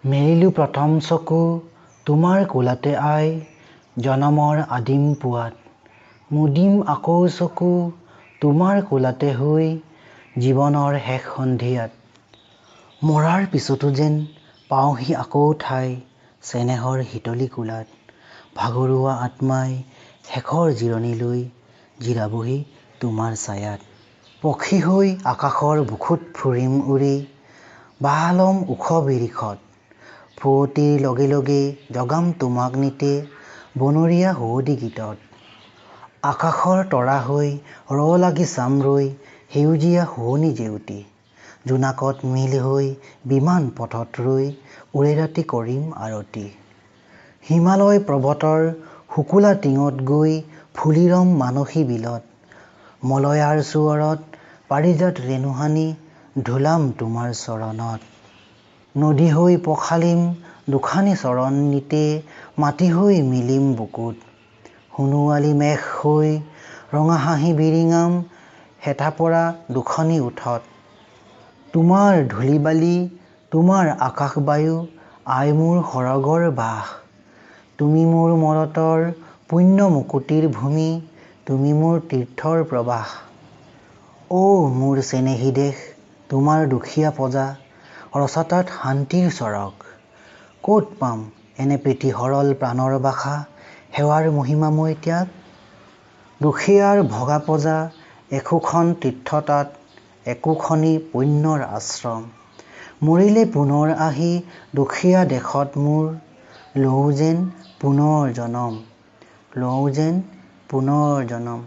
মেলিলো প্ৰথম চকু তোমাৰ কোলাতে আই, জনমৰ আদিম পুৱাত। মুদিম আকৌ চকু তোমাৰ কোলাতে হৈ, জীৱনৰ শেষ সন্ধিয়াত। মৰাৰ পিছতো যেন পাওঁহি আকৌ ঠাই, চেনেহৰ শীতলী কোলাত। ভাগৰুৱা আত্মাই শেষৰ জিৰণি লৈ, জিৰাবহি তোমাৰ ছায়াত। পখী হৈ আকাশৰ বুকুত ফুৰিম উৰি, বাহ ল'ম ওখ বিৰিখত। পুৱতিৰ লগে লগে জগাম তোমাক নিতে, বনৰীয়া সুৱদী গীতত। আকাশৰ তৰা হৈ লাগি চাম ৰৈ, সেউজীয়া শুৱনি জেউতি। জোনাকত মিল হৈ বিমান পথত ৰৈ, উৰে ৰাতি কৰিম আৰতি। হিমালয় পৰ্বতৰ শুকুলা টিঙত গৈ, ফুলি ৰ'ম মানসী বিলত। মলয়াৰ চুৱৰত পাৰিজাত ৰেণু সানি, ধুলাম তোমাৰ চৰণত। নদী হৈ পখালিম দুখানি চৰণ নিতে, মাটি হৈ মিলিম বুকুত। সোণোৱালী মেঘ হৈ ৰঙা হাঁহি বিৰিঙাম, হেতা পৰা দুখনি ওঠত। তোমাৰ ধূলি বালি, তোমাৰ আকাশ বায়ু, আই মোৰ সৰগৰ বাস। তুমি মোৰ মৰতৰ পুণ্য মুকুতিৰ ভূমি, তুমি মোৰ তীৰ্থৰ প্ৰবাস। অ' মোৰ চেনেহী দেশ, তোমাৰ দুখীয়া প্ৰজা, ৰচা তাত শান্তিৰ চৰগ। ক'ত পাম এনে প্ৰীতি সৰল প্ৰাণৰ বাসা, সেৱাৰ মহিমাময় ত্যাগ। দুখীয়াৰ ভগা প্ৰজা, একোখন তীৰ্থ তাত, একোখনি পুণ্যৰ আশ্ৰম। মৰিলে পুনৰ আহি দুখীয়া দেশত মোৰ, লওঁ যেন পুনৰ জনম, লওঁ যেন পুনৰ জনম।